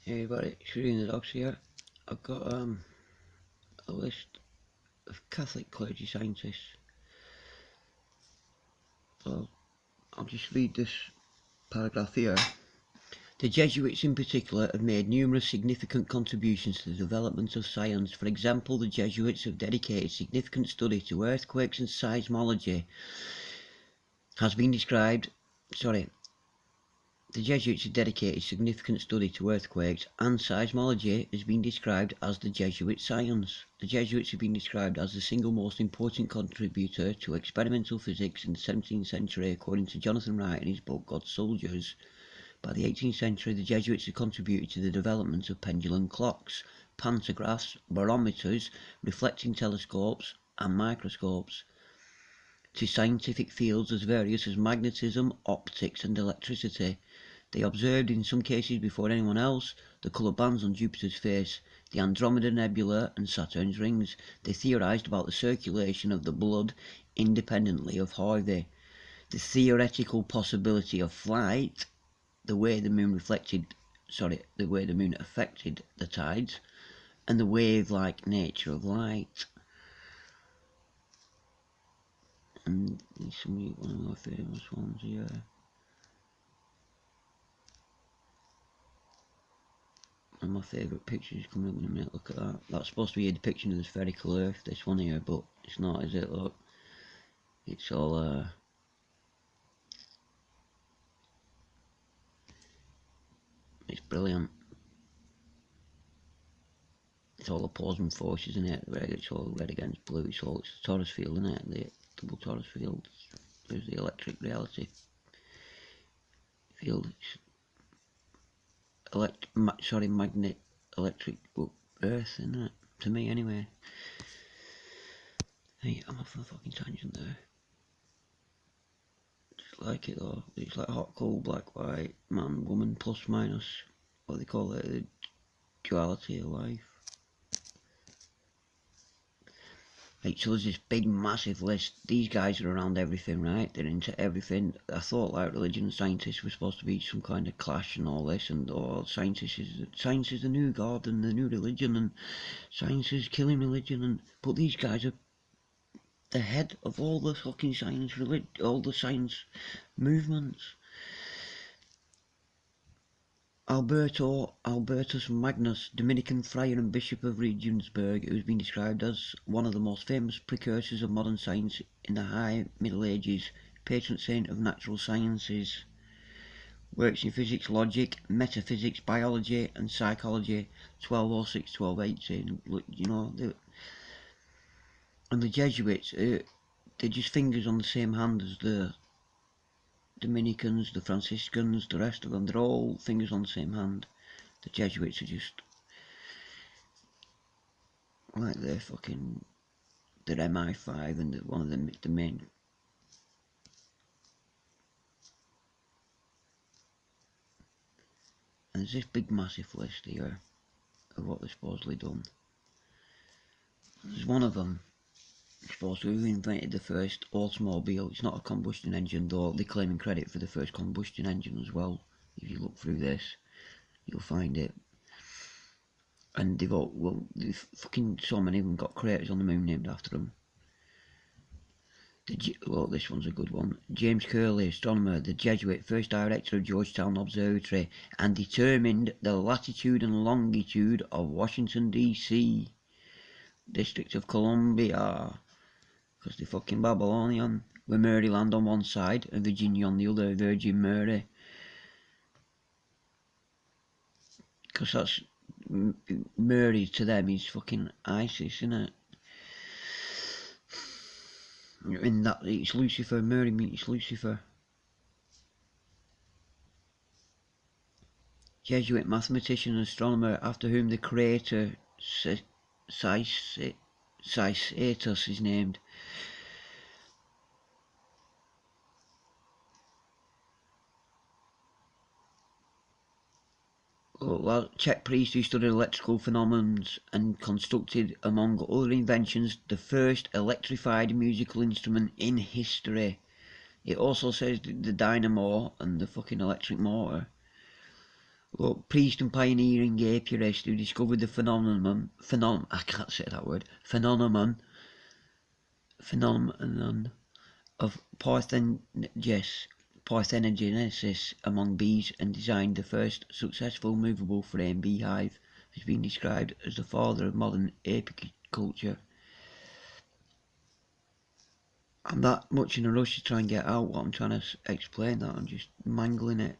Hey everybody, Shooting the Dogs here. I've got a list of Catholic clergy scientists. So I'll just read this paragraph here. The Jesuits in particular have made numerous significant contributions to the development of science. For example, the Jesuits have dedicated significant study to earthquakes and seismology. The Jesuits have dedicated significant study to earthquakes, and seismology has been described as the Jesuit science. The Jesuits have been described as the single most important contributor to experimental physics in the 17th century, according to Jonathan Wright in his book God's Soldiers. By the 18th century, the Jesuits have contributed to the development of pendulum clocks, pantographs, barometers, reflecting telescopes, and microscopes, to scientific fields as various as magnetism, optics, and electricity. They observed, in some cases before anyone else, the colour bands on Jupiter's face, the Andromeda Nebula and Saturn's rings. They theorised about the circulation of the blood independently of Harvey, the theoretical possibility of flight, the way the moon affected the tides, and the wave-like nature of light. And one of my famous ones here. And my favourite picture is coming up in a minute. Look at that. That's supposed to be a depiction of the spherical Earth, this one here, but it's not, is it? Look, it's all it's brilliant. It's all opposing forces in it. It's all red against blue. It's the torus field, isn't it? The double torus field. There's the electric reality field. Magnet electric Earth, isn't it? To me, anyway. Hey, I'm off on a fucking tangent there. Just like it though. It's like hot, cold, black, white, man, woman, plus, minus. What they call it, the duality of life. Right, so there's this big massive list. These guys are around everything, right? They're into everything. I thought like religion and scientists were supposed to be some kind of clash and all this, and science is the new god and the new religion, and science is killing religion, and but these guys are the head of all the fucking science, all the science movements. Albertus Magnus, Dominican friar and Bishop of Regensburg, who has been described as one of the most famous precursors of modern science in the High Middle Ages, patron saint of natural sciences, works in physics, logic, metaphysics, biology and psychology, 1206, 1280, you know, and the Jesuits, they're just fingers on the same hand as the Dominicans, the Franciscans, the rest of them. They're all fingers on the same hand. The Jesuits are just like they're MI5 and one of the main. And there's this big massive list here of what they've supposedly done. There's one of them supposed to have invented the first automobile. It's not a combustion engine, though they're claiming credit for the first combustion engine as well. If you look through this, you'll find it. And they've fucking so many of them got craters on the moon named after them. This one's a good one. James Curley, astronomer, the Jesuit, first director of Georgetown Observatory, and determined the latitude and longitude of Washington DC, District of Columbia, because they're fucking Babylonian, with Maryland on one side and Virginia on the other, Virgin Mary. Because that's Mary to them is fucking ISIS, isn't it? In that it's Lucifer. Mary means Lucifer. Jesuit mathematician and astronomer, after whom the creator Seismology is named. Czech priest who studied electrical phenomena and constructed, among other inventions, the first electrified musical instrument in history. It also says the dynamo and the fucking electric motor. Look, priest and pioneering apiarist who discovered the I can't say that word, phenomenon of parthenogenesis among bees and designed the first successful movable frame beehive, has been described as the father of modern apiculture. I'm that much in a rush to try and get out what I'm trying to explain, that I'm just mangling it.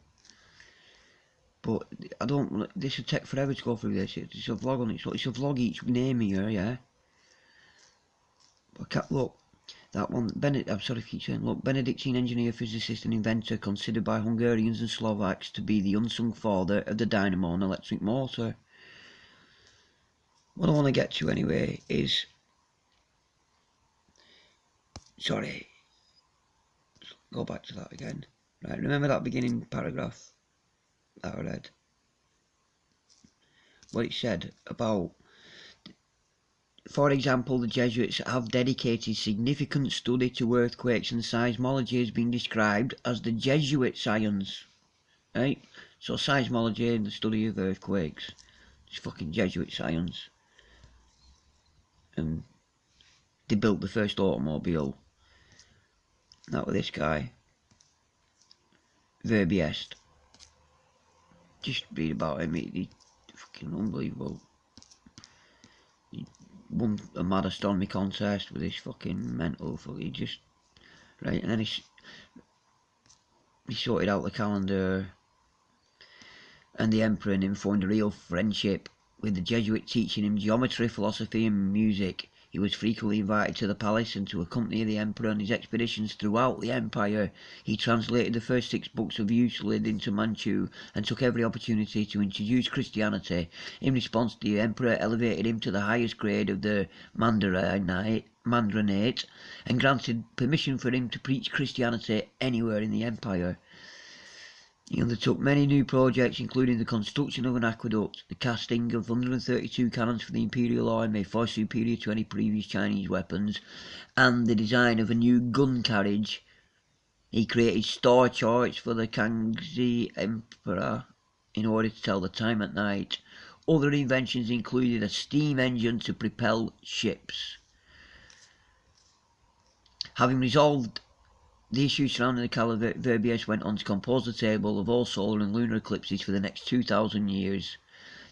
But I don't. This will take forever to go through this. It's a vlog on it. It's a vlog each name here, yeah. But I can't look. That one, I'm sorry if you keep saying. Look, Benedictine engineer, physicist, and inventor, considered by Hungarians and Slovaks to be the unsung father of the dynamo and electric motor. What I want to get to anyway is. Sorry. Go back to that again. Right, remember that beginning paragraph that I read? What it said about, for example, the Jesuits have dedicated significant study to earthquakes, and seismology has been described as the Jesuit science. Right? So seismology and the study of earthquakes, it's fucking Jesuit science. And they built the first automobile. That was this guy. Verbiest. Just read about him, he's fucking unbelievable. He won a mad astronomy contest with this fucking mental he just, right, and then he sorted out the calendar, and the emperor and him formed a real friendship, with the Jesuit teaching him geometry, philosophy and music. He was frequently invited to the palace and to accompany the emperor on his expeditions throughout the empire. He translated the first 6 books of Euclid into Manchu and took every opportunity to introduce Christianity. In response, the emperor elevated him to the highest grade of the mandarinate and granted permission for him to preach Christianity anywhere in the empire. He undertook many new projects, including the construction of an aqueduct, the casting of 132 cannons for the imperial army, far superior to any previous Chinese weapons, and the design of a new gun carriage. He created star charts for the Kangxi Emperor in order to tell the time at night. Other inventions included a steam engine to propel ships. Having resolved the issues surrounding the calendar, Verbiest went on to compose a table of all solar and lunar eclipses for the next 2,000 years.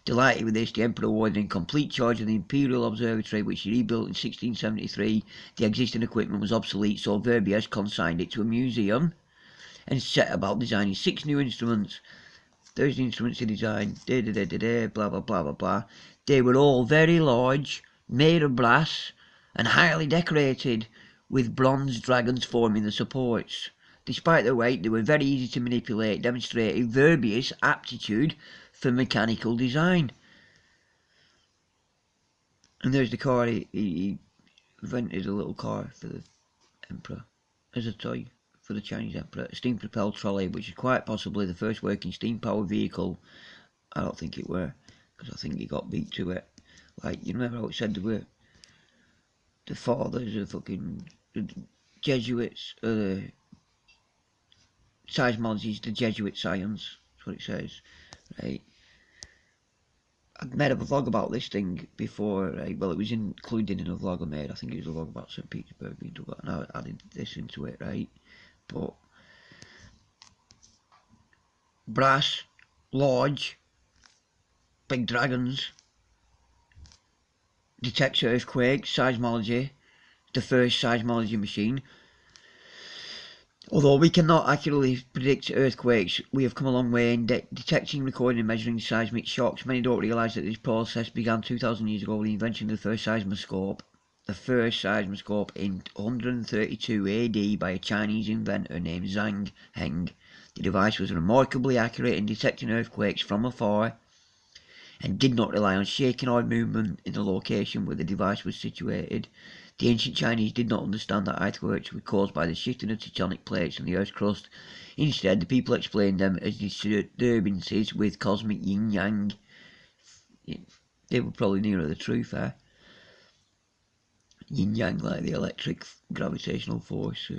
Delighted with this, the emperor awarded him complete charge of the imperial observatory, which he rebuilt in 1673. The existing equipment was obsolete, so Verbiest consigned it to a museum and set about designing 6 new instruments. Those instruments he designed, blah blah blah blah blah. They were all very large, made of brass, and highly decorated, with bronze dragons forming the supports. Despite their weight, they were very easy to manipulate, demonstrating Verbiest's aptitude for mechanical design. And there's the car. He invented a little car for the emperor as a toy for the Chinese emperor, a steam-propelled trolley, which is quite possibly the first working steam-powered vehicle. I don't think it were, because I think he got beat to it. Like, you remember how it said they were the fathers of fucking Jesuits, seismology is the Jesuit science. That's what it says, right? I'd made up a vlog about this thing before, right? Well, it was included in a vlog I made. I think it was a vlog about St. Petersburg being dug out, and I added this into it, right? But brass, large, big dragons, detects earthquakes, seismology, the first seismology machine. Although we cannot accurately predict earthquakes, we have come a long way in detecting, recording and measuring seismic shocks. Many don't realise that this process began 2,000 years ago with the invention of the first seismoscope. The first seismoscope in 132 AD by a Chinese inventor named Zhang Heng. The device was remarkably accurate in detecting earthquakes from afar and did not rely on shaking or movement in the location where the device was situated. The ancient Chinese did not understand that earthquakes were caused by the shifting of tectonic plates on the Earth's crust. Instead, the people explained them as disturbances with cosmic yin-yang. They were probably nearer the truth, eh? Yin-yang, like the electric gravitational force.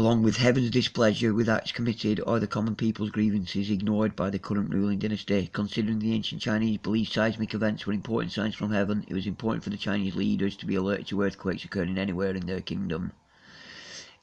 along with heaven's displeasure with acts committed or the common people's grievances ignored by the current ruling dynasty. Considering the ancient Chinese believed seismic events were important signs from heaven, it was important for the Chinese leaders to be alerted to earthquakes occurring anywhere in their kingdom.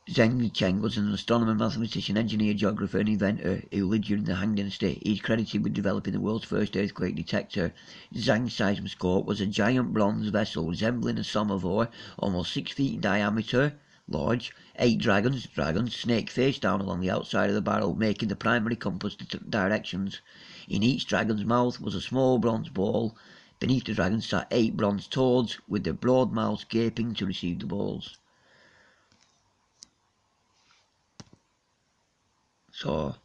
Zheng Cheng was an astronomer, mathematician, engineer, geographer and inventor who lived during the Han Dynasty. He is credited with developing the world's first earthquake detector. Zhang's seismoscope was a giant bronze vessel resembling a samovar, almost 6 feet in diameter, large, 8 dragons, snake face down along the outside of the barrel, making the primary compass directions. In each dragon's mouth was a small bronze ball. Beneath the dragon sat 8 bronze toads, with their broad mouths gaping to receive the balls. So,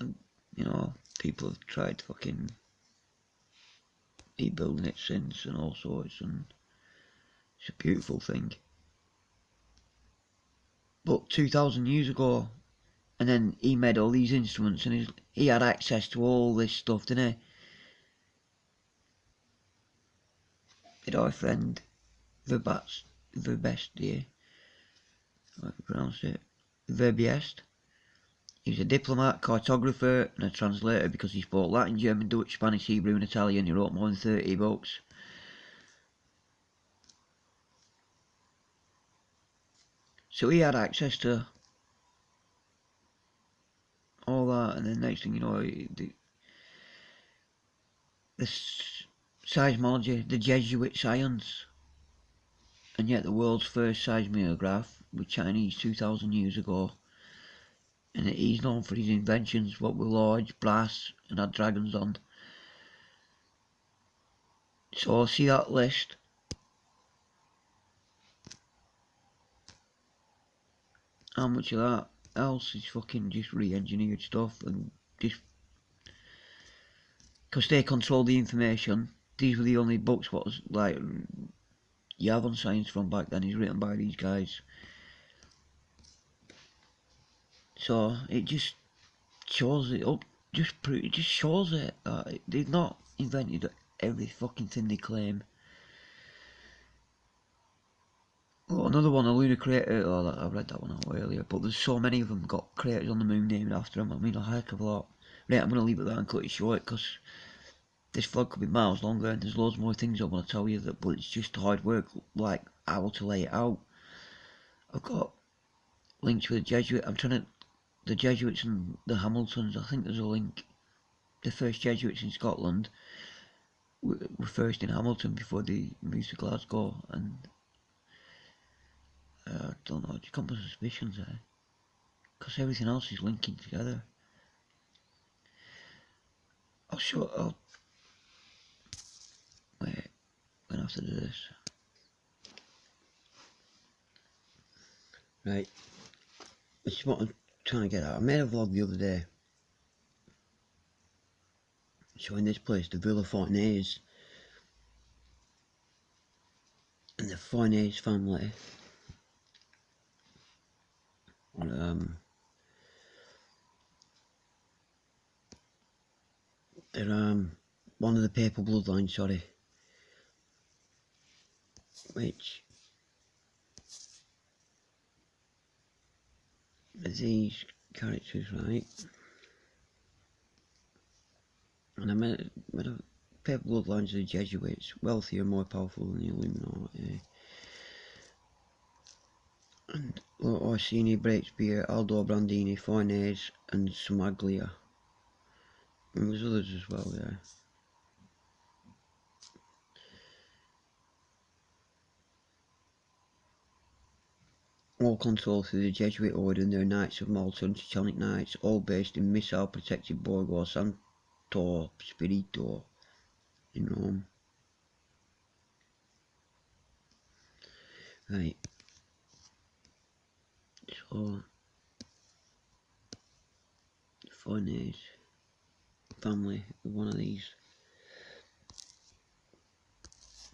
you know, people have tried fucking rebuilding it since and all sorts, and it's a beautiful thing. But 2,000 years ago, and then he made all these instruments, and he had access to all this stuff, didn't he? Did our friend Verbestie, how do you pronounce it? Verbiest. He was a diplomat, cartographer, and a translator because he spoke Latin, German, Dutch, Spanish, Hebrew, and Italian. He wrote more than 30 books. So he had access to all that, and then next thing you know, the seismology, the Jesuit science, and yet the world's first seismograph was Chinese 2,000 years ago, and he's known for his inventions, what were large, brass, and had dragons on. So see that list. How much of that else is fucking just re-engineered stuff, and just because they control the information. These were the only books what was like you have on science from back then is written by these guys. So it just shows it up, it just shows it that they've not invented every fucking thing they claim. Oh, another one, a lunar crater. Oh, I read that one out earlier, but there's so many of them got craters on the moon named after them. I mean, a heck of a lot. Right, I'm going to leave it there and cut it short because this vlog could be miles longer and there's loads more things I want to tell you, but it's just hard work, like how to lay it out. I've got links with the Jesuit. The Jesuits and the Hamiltons. I think there's a link. The first Jesuits in Scotland were first in Hamilton before they moved to Glasgow, and I don't know, just got my suspicions there, because everything else is linking together. Wait, I'm gonna have to do this. Right, this is what I'm trying to get at. I made a vlog the other day showing this place, the Villa Fornays, and the Fornays family. They're one of the papal bloodlines, sorry, which these characters, right? And I met a papal bloodlines of the Jesuits, wealthier, more powerful than the Illuminati. And Orsini, Breakspear, Aldo Brandini, Fornays, and Somaglia. And there's others as well, yeah. All controlled through the Jesuit order and their Knights of Malta and Teutonic Knights, all based in missile-protected Borgo Santo Spirito in Rome. Right. So, the Fornays family, one of these.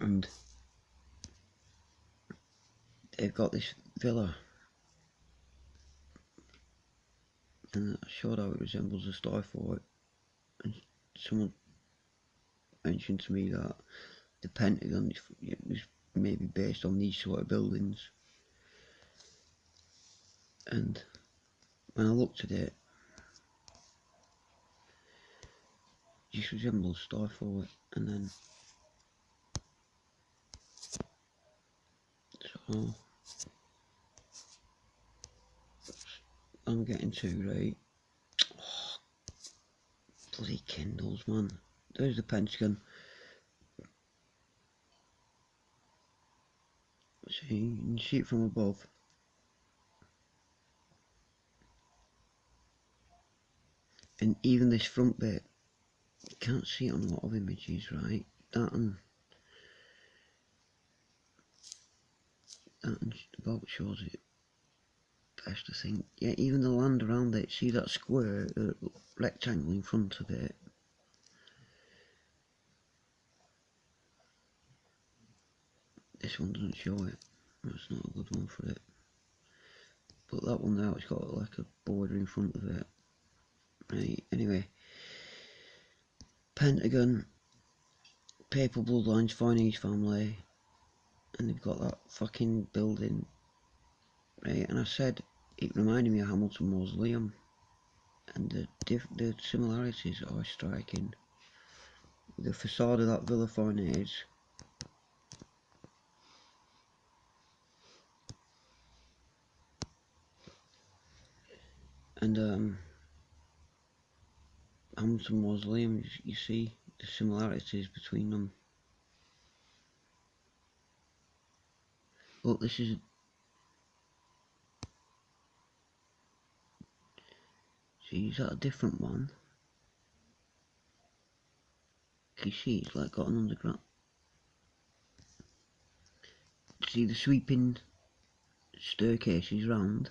And they've got this villa. And I showed how it resembles a star fort. And someone mentioned to me that the Pentagon was maybe based on these sort of buildings. and when I looked at it, it just resembles Starfall, and then so I'm getting to right. Oh, bloody Kindles, man. There's the pentagon. See, you can see it from above. And even this front bit, you can't see it on a lot of images, right? That and about shows it best, I think. Yeah, even the land around it, see that square rectangle in front of it? This one doesn't show it. That's not a good one for it. But that one now, it's got like a border in front of it. Right, anyway. Pentagon, Papal Bloodlines, Foreigners family, and they've got that fucking building. Right, and I said it reminded me of Hamilton Mausoleum, and the similarities are striking. The facade of that Villa Foreigners, and Hamilton Mausoleum, you see the similarities between them. Look, this is... See, is that a different one? Can you see it's like got an underground... See the sweeping staircases round?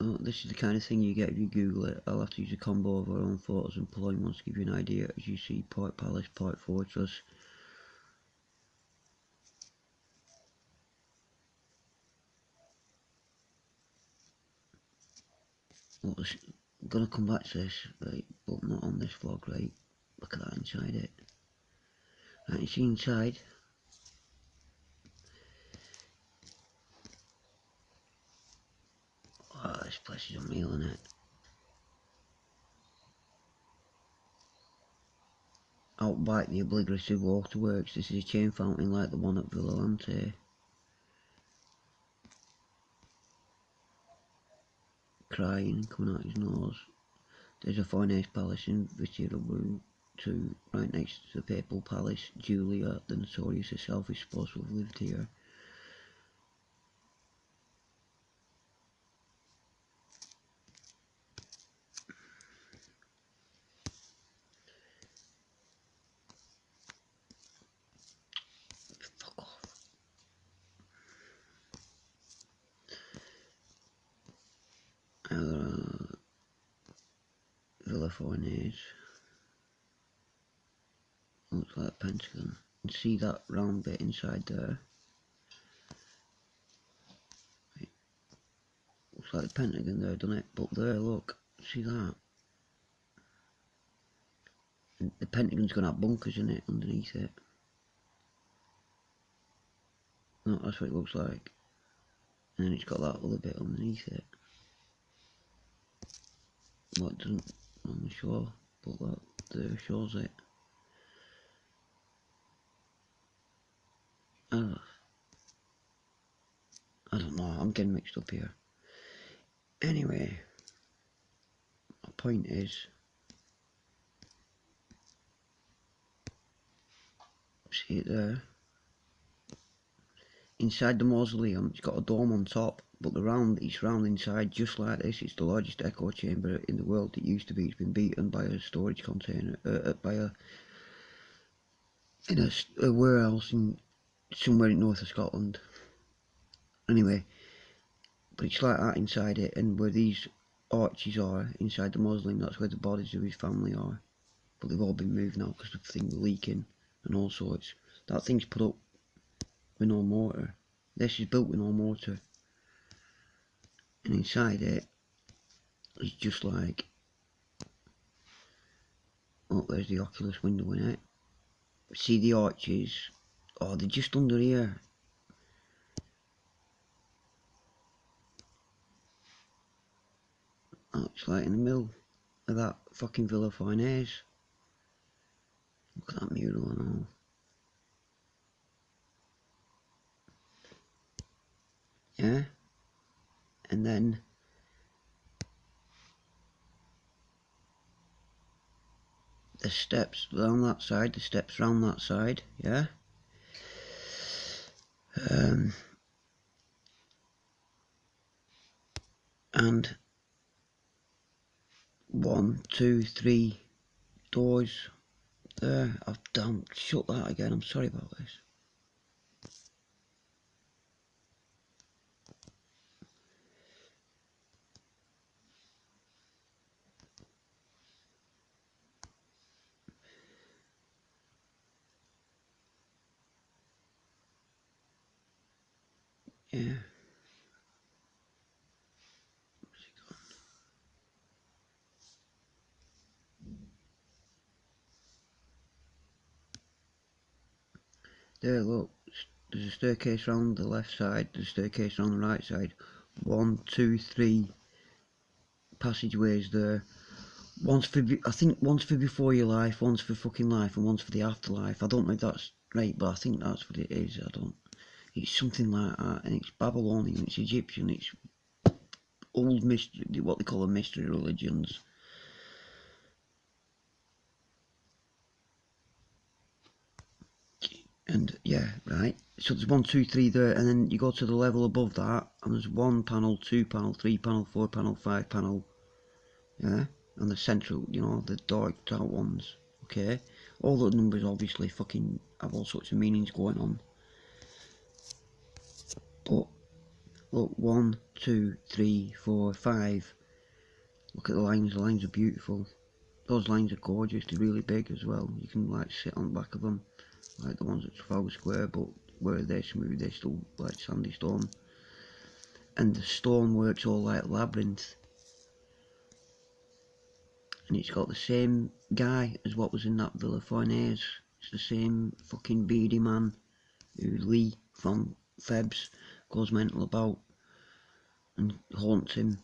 Oh, this is the kind of thing you get if you Google it. I'll have to use a combo of our own photos and polymers to give you an idea. As you see, Port Palace, Port Fortress. Well, I'm gonna come back to this, right, but not on this vlog, right? Look at that inside it. Right, you see inside? Oh, this place is unreal, isn't it? Out back, the obligative waterworks. This is a chain fountain like the one at Villante. Crying, coming out his nose. There's a Foreigners Palace in Viterbo too, right next to the Papal Palace. Julia, the notorious herself, is supposed to have lived here. Fuck off. Villa Foreigners. Looks like a pentagon. You can see that round bit inside there. Right. Looks like the pentagon there, doesn't it? But there, look. See that? And the pentagon's gonna have bunkers in it underneath it. No, that's what it looks like. And then it's got that other bit underneath it. Well, it doesn't normally show, but that there shows it. I don't know, I'm getting mixed up here. Anyway, my point is, see it there? Inside the mausoleum, it's got a dome on top, but it's round inside just like this. It's the largest echo chamber in the world. It used to be. It's been beaten by a storage container, in a warehouse somewhere in north of Scotland. Anyway, but it's like that inside it, and where these arches are inside the mausoleum, that's where the bodies of his family are. But they've all been moved now because the thing leaking and all sorts. That thing's put up with no mortar. This is built with no mortar. And inside it is just like Oh, there's the Oculus window in it. See the arches? Oh, they're just under here. Oh, it's right in the middle of that fucking Villa Farnese. Look at that mural and all. Yeah? And then the steps down that side, the steps round that side, yeah? And 1, 2, 3 doors there. I've shut that again, I'm sorry about this. Yeah. There, look, there's a staircase round the left side, there's a staircase round the right side. 1, 2, 3 passageways there. One's for, I think one's for before your life, one's for fucking life, and one's for the afterlife. I don't know if that's right, but I think that's what it is. It's something like that, and it's Babylonian, it's Egyptian, it's old mystery, what they call a mystery religions. And yeah, right. So there's 1, 2, 3 there, and then you go to the level above that, and there's 1 panel, 2 panel, 3 panel, 4 panel, 5 panel. Yeah, and the central, you know, the dark out ones. Okay, all the numbers obviously fucking have all sorts of meanings going on. But look, 1, 2, 3, 4, 5. Look at the lines are beautiful. Those lines are gorgeous, they're really big as well. You can like sit on the back of them, like the ones at Trafalgar Square, but where they're smooth, they're still like sandy stone. And the stone works all like a labyrinth. And it's got the same guy as what was in that Villa Farnese. It's the same fucking beady man who Lee from Febs goes mental about and haunts him.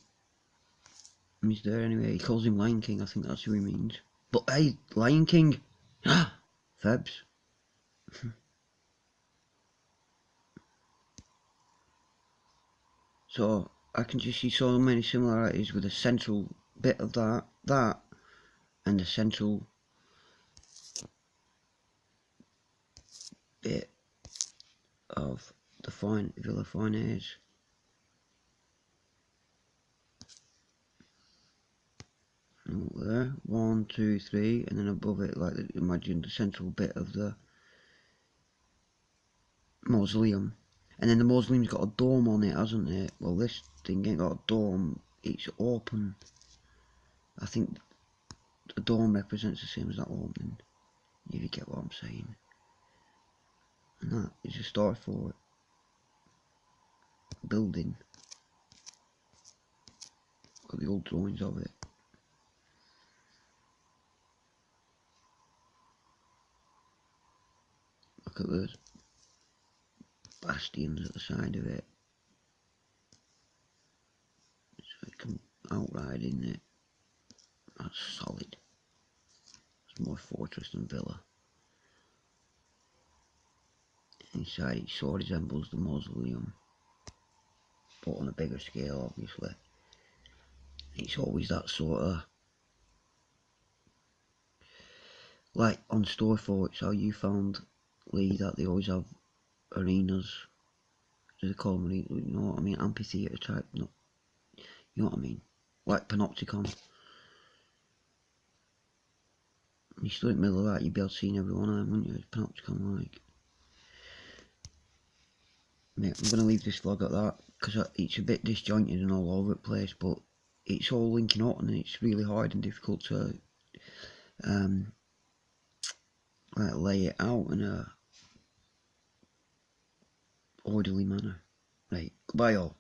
And he's there anyway. He calls him Lion King, I think that's who he means. But hey, Lion King! Febs. So I can just see so many similarities with the central bit of that, and the central bit of the Villa Farnese. There, 1, 2, 3, and then above it, like imagine the central bit of the mausoleum. And then the mausoleum's got a dome on it, hasn't it? Well, this thing ain't got a dome, it's open. I think the dome represents the same as that opening, if you get what I'm saying. And that is a start for building. Got the old drawings of it. Look at those bastions at the side of it. So it can outride in it. That's solid. It's more fortress than villa. Inside it sort of resembles the mausoleum, but on a bigger scale obviously. It's always that sort of, like on store forts, how you found, Lee, that they always have arenas. Do they call them, you know what I mean, amphitheatre type, no, you know what I mean, like Panopticon. You stood in the middle of that, you'd be able to see every one of them, wouldn't you? It's Panopticon like. Yeah, I'm going to leave this vlog at that, because it's a bit disjointed and all over the place, but it's all linking up and it's really hard and difficult to like lay it out in a orderly manner. Right, goodbye all.